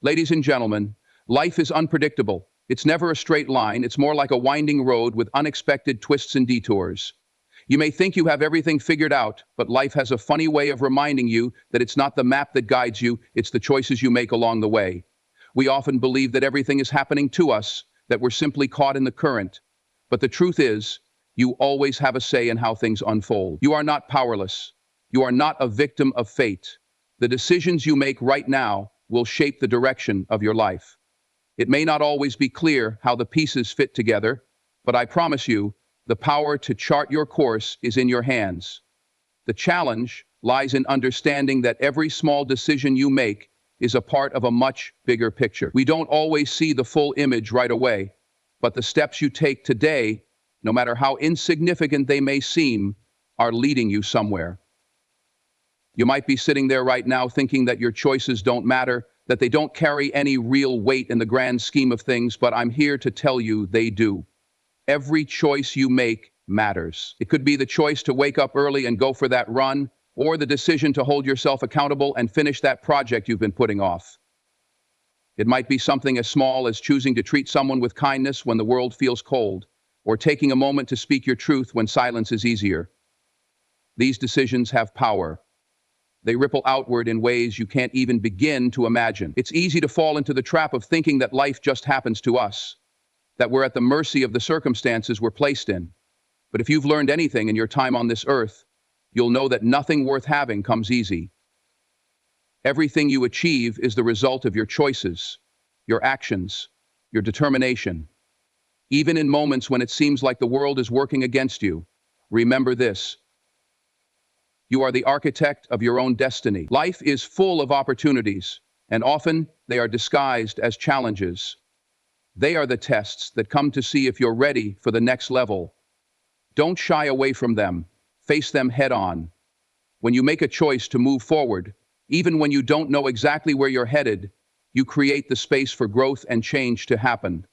Ladies and gentlemen, life is unpredictable. It's never a straight line, it's more like a winding road with unexpected twists and detours. You may think you have everything figured out, but life has a funny way of reminding you that it's not the map that guides you, it's the choices you make along the way. We often believe that everything is happening to us, that we're simply caught in the current. But the truth is, you always have a say in how things unfold. You are not powerless. You are not a victim of fate. The decisions you make right now will shape the direction of your life. It may not always be clear how the pieces fit together, but I promise you, the power to chart your course is in your hands. The challenge lies in understanding that every small decision you make is a part of a much bigger picture. We don't always see the full image right away, but the steps you take today, no matter how insignificant they may seem, are leading you somewhere. You might be sitting there right now thinking that your choices don't matter, that they don't carry any real weight in the grand scheme of things, but I'm here to tell you they do. Every choice you make matters. It could be the choice to wake up early and go for that run, or the decision to hold yourself accountable and finish that project you've been putting off. It might be something as small as choosing to treat someone with kindness when the world feels cold, or taking a moment to speak your truth when silence is easier. These decisions have power. They ripple outward in ways you can't even begin to imagine. It's easy to fall into the trap of thinking that life just happens to us, that we're at the mercy of the circumstances we're placed in. But if you've learned anything in your time on this earth, you'll know that nothing worth having comes easy. Everything you achieve is the result of your choices, your actions, your determination. Even in moments when it seems like the world is working against you, remember this: you are the architect of your own destiny. Life is full of opportunities, and often they are disguised as challenges. They are the tests that come to see if you're ready for the next level. Don't shy away from them. Face them head on. When you make a choice to move forward, even when you don't know exactly where you're headed, you create the space for growth and change to happen.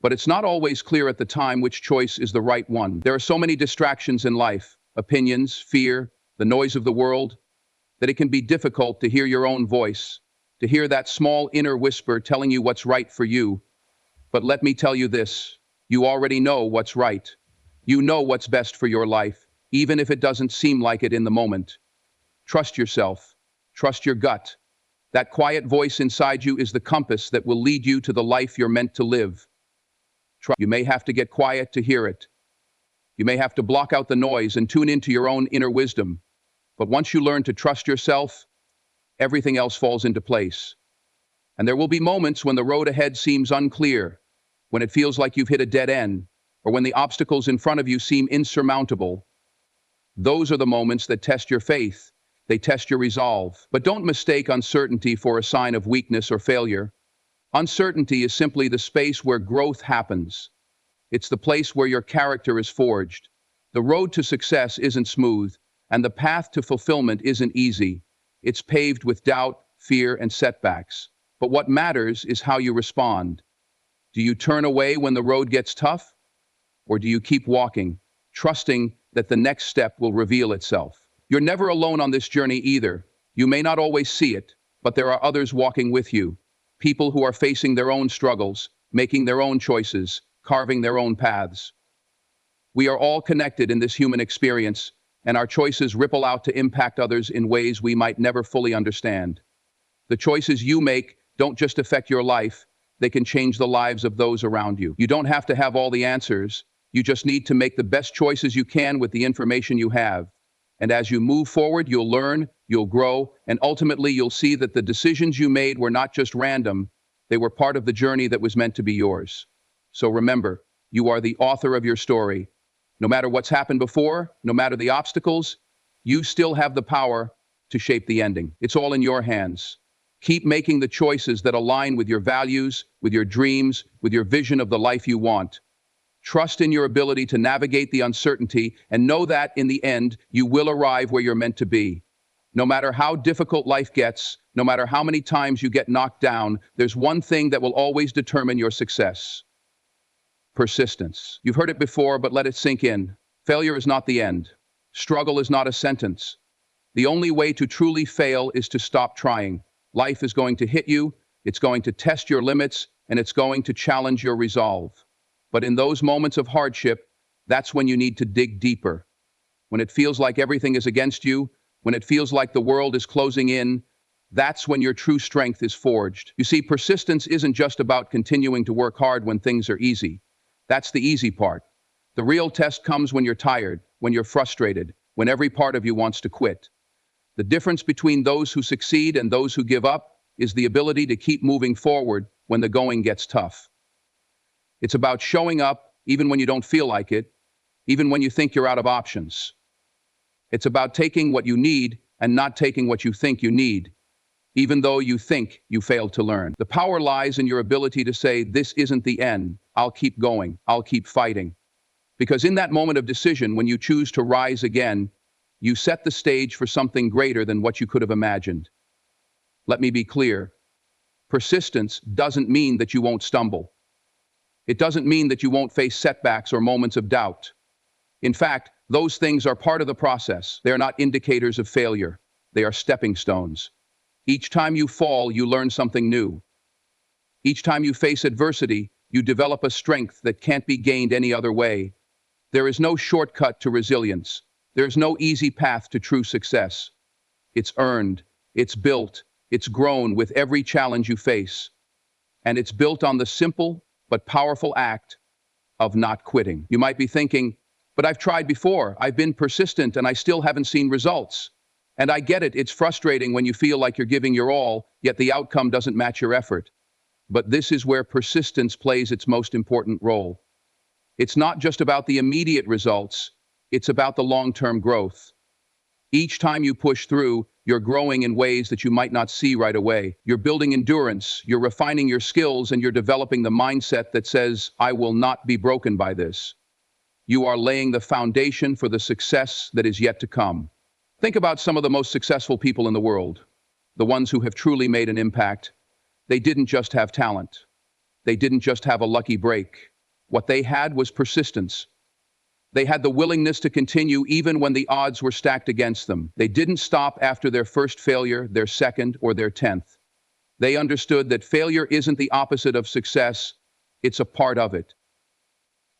But it's not always clear at the time which choice is the right one. There are so many distractions in life, opinions, fear, the noise of the world, that it can be difficult to hear your own voice, to hear that small inner whisper telling you what's right for you. But let me tell you this, you already know what's right. You know what's best for your life, even if it doesn't seem like it in the moment. Trust yourself. Trust your gut. That quiet voice inside you is the compass that will lead you to the life you're meant to live. You may have to get quiet to hear it. You may have to block out the noise and tune into your own inner wisdom. But once you learn to trust yourself, everything else falls into place. And there will be moments when the road ahead seems unclear, when it feels like you've hit a dead end, or when the obstacles in front of you seem insurmountable. Those are the moments that test your faith. They test your resolve. But don't mistake uncertainty for a sign of weakness or failure. Uncertainty is simply the space where growth happens. It's the place where your character is forged. The road to success isn't smooth, and the path to fulfillment isn't easy. It's paved with doubt, fear, and setbacks. But what matters is how you respond. Do you turn away when the road gets tough? Or do you keep walking, trusting that the next step will reveal itself? You're never alone on this journey either. You may not always see it, but there are others walking with you. People who are facing their own struggles, making their own choices, carving their own paths. We are all connected in this human experience, and our choices ripple out to impact others in ways we might never fully understand. The choices you make don't just affect your life, they can change the lives of those around you. You don't have to have all the answers, you just need to make the best choices you can with the information you have. And as you move forward, you'll learn, you'll grow, and ultimately you'll see that the decisions you made were not just random, they were part of the journey that was meant to be yours. So remember, you are the author of your story. No matter what's happened before, no matter the obstacles, you still have the power to shape the ending. It's all in your hands. Keep making the choices that align with your values, with your dreams, with your vision of the life you want. Trust in your ability to navigate the uncertainty and know that, in the end, you will arrive where you're meant to be. No matter how difficult life gets, no matter how many times you get knocked down, there's one thing that will always determine your success. Persistence. You've heard it before, but let it sink in. Failure is not the end. Struggle is not a sentence. The only way to truly fail is to stop trying. Life is going to hit you, It's going to test your limits, and it's going to challenge your resolve. But in those moments of hardship, that's when you need to dig deeper. When it feels like everything is against you, when it feels like the world is closing in, that's when your true strength is forged. You see, persistence isn't just about continuing to work hard when things are easy. That's the easy part. The real test comes when you're tired, when you're frustrated, when every part of you wants to quit. The difference between those who succeed and those who give up is the ability to keep moving forward when the going gets tough. It's about showing up even when you don't feel like it, even when you think you're out of options. It's about taking what you need and not taking what you think you need, even though you think you failed to learn. The power lies in your ability to say, this isn't the end. I'll keep going. I'll keep fighting. Because in that moment of decision, when you choose to rise again, you set the stage for something greater than what you could have imagined. Let me be clear. Persistence doesn't mean that you won't stumble. It doesn't mean that you won't face setbacks or moments of doubt. In fact, those things are part of the process. They are not indicators of failure. They are stepping stones. Each time you fall, you learn something new. Each time you face adversity, you develop a strength that can't be gained any other way. There is no shortcut to resilience. There's no easy path to true success. It's earned, it's built, it's grown with every challenge you face. And it's built on the simple but powerful act of not quitting. You might be thinking, but I've tried before. I've been persistent and I still haven't seen results. And I get it, it's frustrating when you feel like you're giving your all, yet the outcome doesn't match your effort. But this is where persistence plays its most important role. It's not just about the immediate results, it's about the long-term growth. Each time you push through, you're growing in ways that you might not see right away. You're building endurance, you're refining your skills, and you're developing the mindset that says, I will not be broken by this. You are laying the foundation for the success that is yet to come. Think about some of the most successful people in the world, the ones who have truly made an impact. They didn't just have talent. They didn't just have a lucky break. What they had was persistence. They had the willingness to continue even when the odds were stacked against them. They didn't stop after their first failure, their second, or their 10th. They understood that failure isn't the opposite of success, it's a part of it.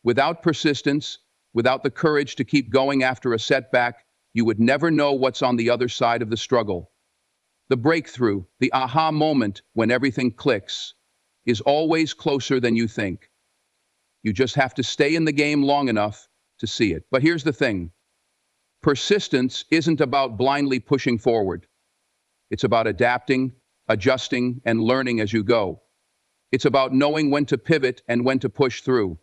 Without persistence, without the courage to keep going after a setback, you would never know what's on the other side of the struggle. The breakthrough, the aha moment when everything clicks, is always closer than you think. You just have to stay in the game long enough to see it. But here's the thing. Persistence isn't about blindly pushing forward. It's about adapting, adjusting, and learning as you go. It's about knowing when to pivot and when to push through.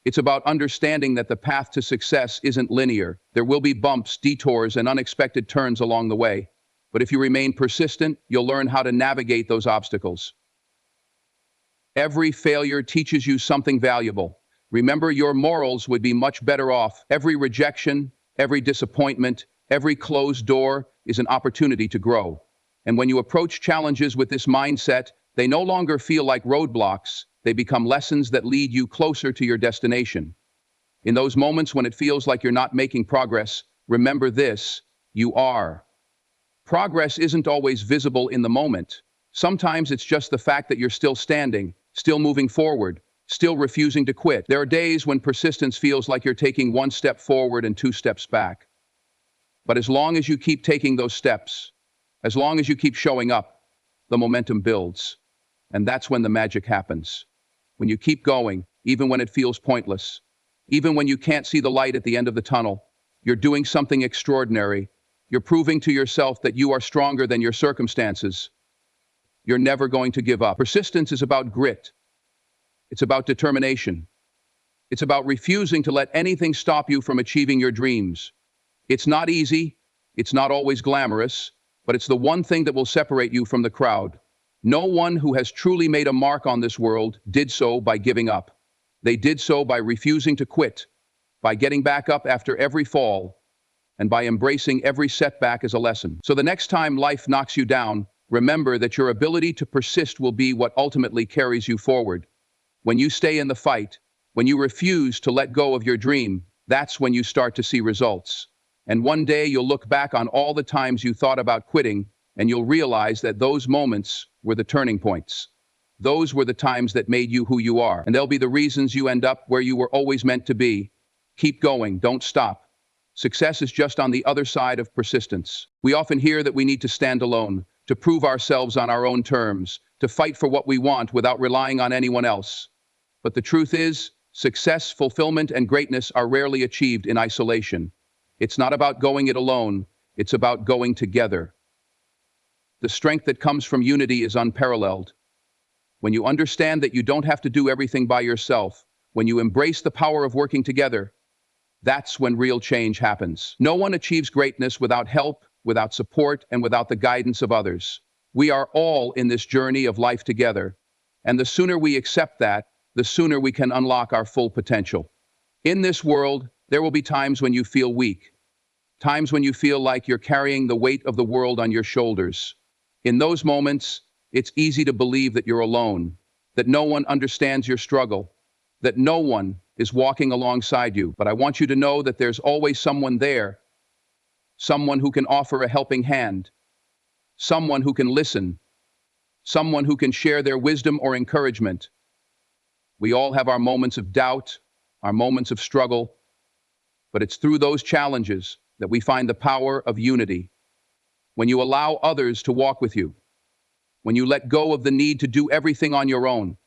It's about understanding that the path to success isn't linear. There will be bumps, detours, and unexpected turns along the way. But if you remain persistent, you'll learn how to navigate those obstacles. Every failure teaches you something valuable. Remember, your morals would be much better off. Every rejection, every disappointment, every closed door is an opportunity to grow. And when you approach challenges with this mindset, they no longer feel like roadblocks. They become lessons that lead you closer to your destination. In those moments when it feels like you're not making progress, remember this: you are. Progress isn't always visible in the moment. Sometimes it's just the fact that you're still standing, still moving forward, still refusing to quit. There are days when persistence feels like you're taking one step forward and two steps back. But as long as you keep taking those steps, as long as you keep showing up, the momentum builds. And that's when the magic happens. When you keep going, even when it feels pointless, even when you can't see the light at the end of the tunnel, you're doing something extraordinary. You're proving to yourself that you are stronger than your circumstances. You're never going to give up. Persistence is about grit. It's about determination. It's about refusing to let anything stop you from achieving your dreams. It's not easy. It's not always glamorous, but it's the one thing that will separate you from the crowd. No one who has truly made a mark on this world did so by giving up. They did so by refusing to quit, by getting back up after every fall, and by embracing every setback as a lesson. So the next time life knocks you down, remember that your ability to persist will be what ultimately carries you forward. When you stay in the fight, when you refuse to let go of your dream, that's when you start to see results. And one day you'll look back on all the times you thought about quitting, and you'll realize that those moments were the turning points. Those were the times that made you who you are, and they'll be the reasons you end up where you were always meant to be. Keep going, don't stop. Success is just on the other side of persistence. We often hear that we need to stand alone, to prove ourselves on our own terms, to fight for what we want without relying on anyone else. But the truth is, success, fulfillment, and greatness are rarely achieved in isolation. It's not about going it alone, it's about going together. The strength that comes from unity is unparalleled. When you understand that you don't have to do everything by yourself, when you embrace the power of working together, that's when real change happens. No one achieves greatness without help, without support, and without the guidance of others. We are all in this journey of life together, and the sooner we accept that, the sooner we can unlock our full potential. In this world, there will be times when you feel weak, times when you feel like you're carrying the weight of the world on your shoulders. In those moments, it's easy to believe that you're alone, that no one understands your struggle, that no one is walking alongside you. But I want you to know that there's always someone there, someone who can offer a helping hand, someone who can listen, someone who can share their wisdom or encouragement. We all have our moments of doubt, our moments of struggle, but it's through those challenges that we find the power of unity. When you allow others to walk with you, when you let go of the need to do everything on your own,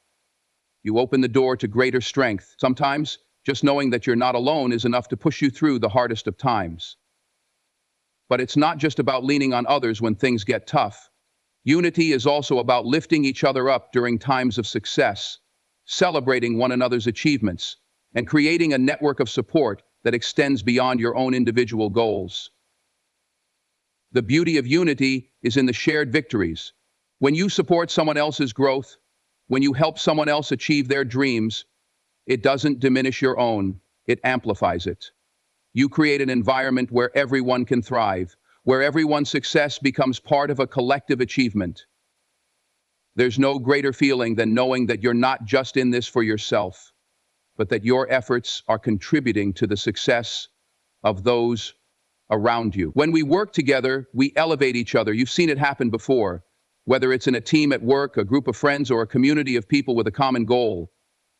you open the door to greater strength. Sometimes, just knowing that you're not alone is enough to push you through the hardest of times. But it's not just about leaning on others when things get tough. Unity is also about lifting each other up during times of success, celebrating one another's achievements, and creating a network of support that extends beyond your own individual goals. The beauty of unity is in the shared victories. When you support someone else's growth, when you help someone else achieve their dreams, it doesn't diminish your own, it amplifies it. You create an environment where everyone can thrive, where everyone's success becomes part of a collective achievement. There's no greater feeling than knowing that you're not just in this for yourself, but that your efforts are contributing to the success of those around you. When we work together, we elevate each other. You've seen it happen before, whether it's in a team at work, a group of friends, or a community of people with a common goal.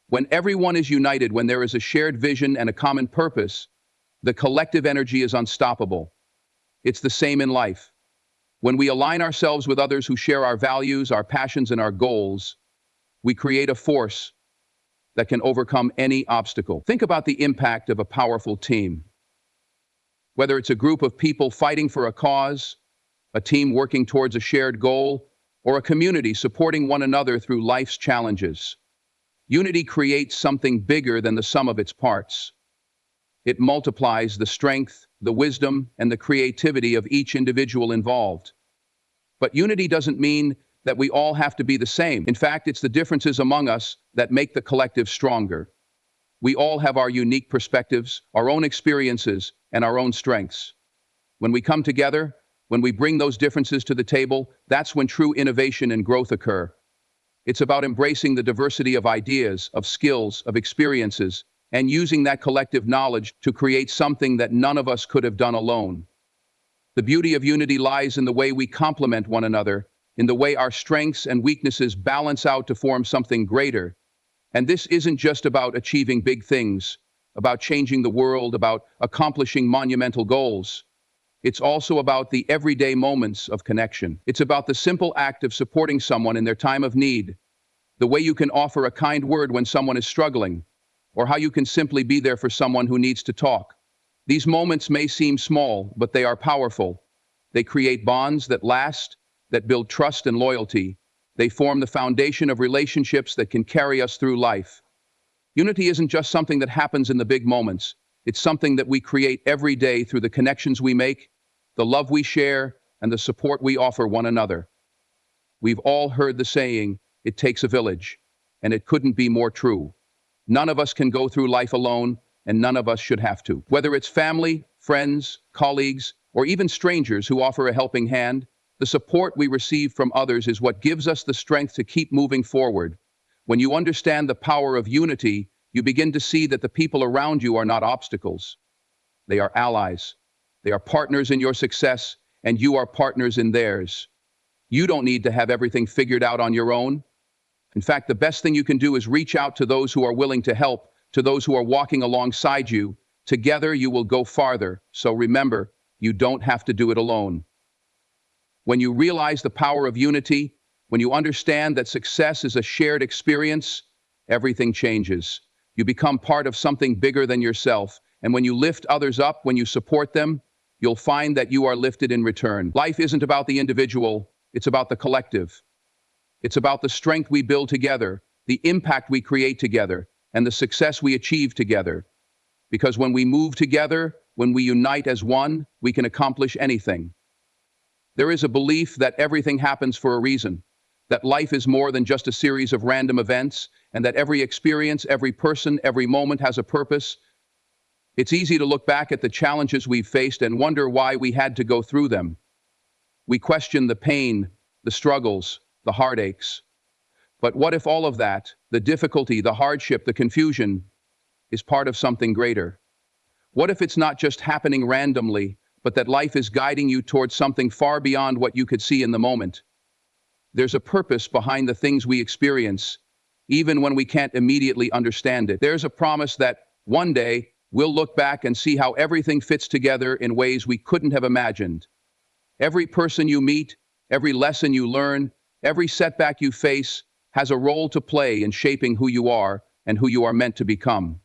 When everyone is united, when there is a shared vision and a common purpose, the collective energy is unstoppable. It's the same in life. When we align ourselves with others who share our values, our passions, and our goals, we create a force that can overcome any obstacle. Think about the impact of a powerful team. Whether it's a group of people fighting for a cause, a team working towards a shared goal, or a community supporting one another through life's challenges, unity creates something bigger than the sum of its parts. It multiplies the strength, the wisdom, and the creativity of each individual involved. But unity doesn't mean that we all have to be the same. In fact, it's the differences among us that make the collective stronger. We all have our unique perspectives, our own experiences, and our own strengths. When we come together, when we bring those differences to the table, that's when true innovation and growth occur. It's about embracing the diversity of ideas, of skills, of experiences, and using that collective knowledge to create something that none of us could have done alone. The beauty of unity lies in the way we complement one another, in the way our strengths and weaknesses balance out to form something greater. And this isn't just about achieving big things, about changing the world, about accomplishing monumental goals. It's also about the everyday moments of connection. It's about the simple act of supporting someone in their time of need, the way you can offer a kind word when someone is struggling, or how you can simply be there for someone who needs to talk. These moments may seem small, but they are powerful. They create bonds that last, that build trust and loyalty. They form the foundation of relationships that can carry us through life. Unity isn't just something that happens in the big moments. It's something that we create every day through the connections we make, the love we share, and the support we offer one another. We've all heard the saying, "It takes a village," and it couldn't be more true. None of us can go through life alone, and none of us should have to. Whether it's family, friends, colleagues, or even strangers who offer a helping hand, the support we receive from others is what gives us the strength to keep moving forward. When you understand the power of unity, you begin to see that the people around you are not obstacles. They are allies. They are partners in your success, and you are partners in theirs. You don't need to have everything figured out on your own. In fact, the best thing you can do is reach out to those who are willing to help, to those who are walking alongside you. Together, you will go farther. So remember, you don't have to do it alone. When you realize the power of unity, when you understand that success is a shared experience, everything changes. You become part of something bigger than yourself. And when you lift others up, when you support them, you'll find that you are lifted in return. Life isn't about the individual, it's about the collective. It's about the strength we build together, the impact we create together, and the success we achieve together. Because when we move together, when we unite as one, we can accomplish anything. There is a belief that everything happens for a reason, that life is more than just a series of random events, and that every experience, every person, every moment has a purpose. It's easy to look back at the challenges we've faced and wonder why we had to go through them. We question the pain, the struggles, the heartaches. But what if all of that, the difficulty, the hardship, the confusion, is part of something greater? What if it's not just happening randomly, but that life is guiding you towards something far beyond what you could see in the moment? There's a purpose behind the things we experience, even when we can't immediately understand it. There's a promise that one day we'll look back and see how everything fits together in ways we couldn't have imagined. Every person you meet, every lesson you learn, every setback you face has a role to play in shaping who you are and who you are meant to become.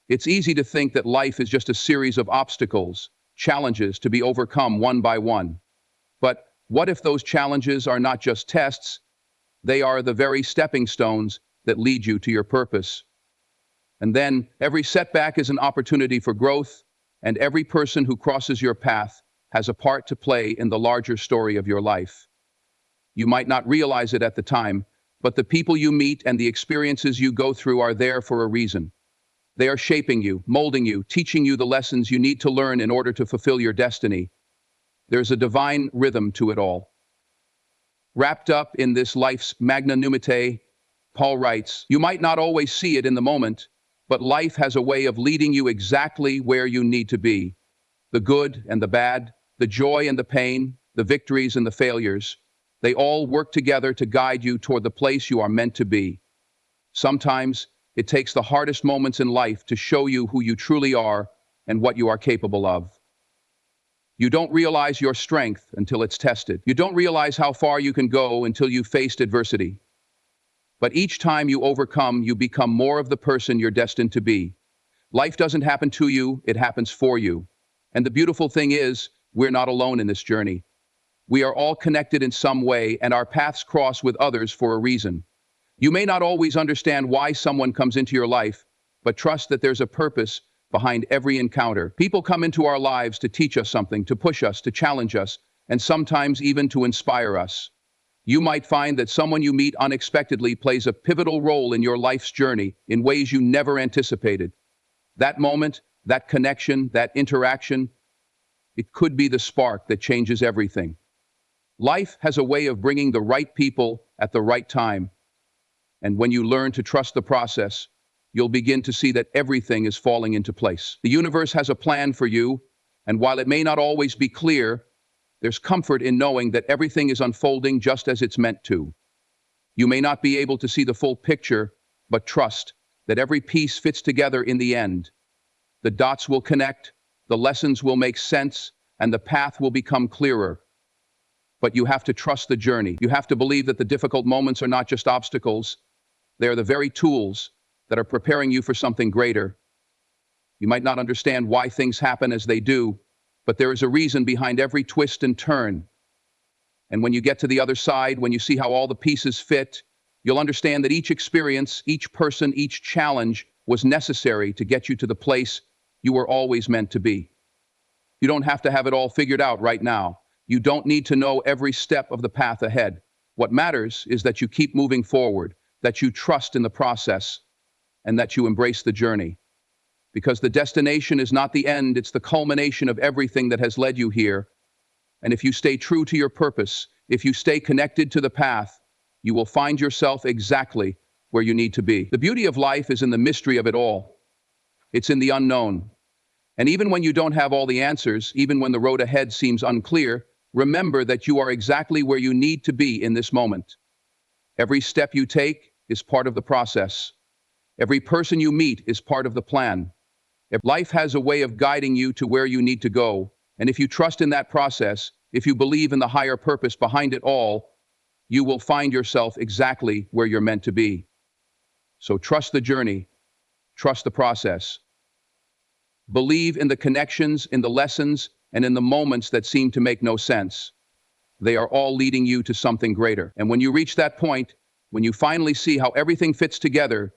It's easy to think that life is just a series of obstacles, challenges to be overcome one by one. But what if those challenges are not just tests? They are the very stepping stones that lead you to your purpose. And then every setback is an opportunity for growth, and every person who crosses your path has a part to play in the larger story of your life. You might not realize it at the time, but the people you meet and the experiences you go through are there for a reason. They are shaping you, molding you, teaching you the lessons you need to learn in order to fulfill your destiny. There's a divine rhythm to it all. Wrapped up in this life's magnanimity, Paul writes, "You might not always see it in the moment, but life has a way of leading you exactly where you need to be. The good and the bad, the joy and the pain, the victories and the failures, they all work together to guide you toward the place you are meant to be. Sometimes it takes the hardest moments in life to show you who you truly are and what you are capable of. You don't realize your strength until it's tested. You don't realize how far you can go until you've faced adversity. But each time you overcome, you become more of the person you're destined to be. Life doesn't happen to you, it happens for you. And the beautiful thing is, we're not alone in this journey. We are all connected in some way, and our paths cross with others for a reason. You may not always understand why someone comes into your life, but trust that there's a purpose behind every encounter. People come into our lives to teach us something, to push us, to challenge us, and sometimes even to inspire us. You might find that someone you meet unexpectedly plays a pivotal role in your life's journey in ways you never anticipated. That moment, that connection, that interaction, it could be the spark that changes everything. Life has a way of bringing the right people at the right time. And when you learn to trust the process, you'll begin to see that everything is falling into place. The universe has a plan for you, and while it may not always be clear, there's comfort in knowing that everything is unfolding just as it's meant to. You may not be able to see the full picture, but trust that every piece fits together in the end. The dots will connect, the lessons will make sense, and the path will become clearer. But you have to trust the journey. You have to believe that the difficult moments are not just obstacles. They are the very tools that are preparing you for something greater. You might not understand why things happen as they do, but there is a reason behind every twist and turn. And when you get to the other side, when you see how all the pieces fit, you'll understand that each experience, each person, each challenge was necessary to get you to the place you were always meant to be. You don't have to have it all figured out right now. You don't need to know every step of the path ahead. What matters is that you keep moving forward, that you trust in the process, and that you embrace the journey. Because the destination is not the end, it's the culmination of everything that has led you here. And if you stay true to your purpose, if you stay connected to the path, you will find yourself exactly where you need to be. The beauty of life is in the mystery of it all. It's in the unknown. And even when you don't have all the answers, even when the road ahead seems unclear, Remember that you are exactly where you need to be in this moment. Every step you take is part of the process. Every person you meet is part of the plan. If life has a way of guiding you to where you need to go, and if you trust in that process, if you believe in the higher purpose behind it all, you will find yourself exactly where you're meant to be. So trust the journey, trust the process. Believe in the connections, in the lessons, and in the moments that seem to make no sense. They are all leading you to something greater. And when you reach that point, when you finally see how everything fits together,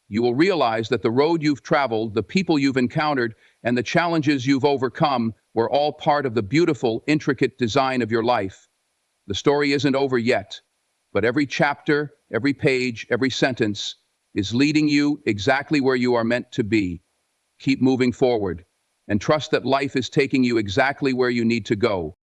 you will realize that the road you've traveled, the people you've encountered, and the challenges you've overcome were all part of the beautiful, intricate design of your life. The story isn't over yet, but every chapter, every page, every sentence is leading you exactly where you are meant to be. Keep moving forward and trust that life is taking you exactly where you need to go.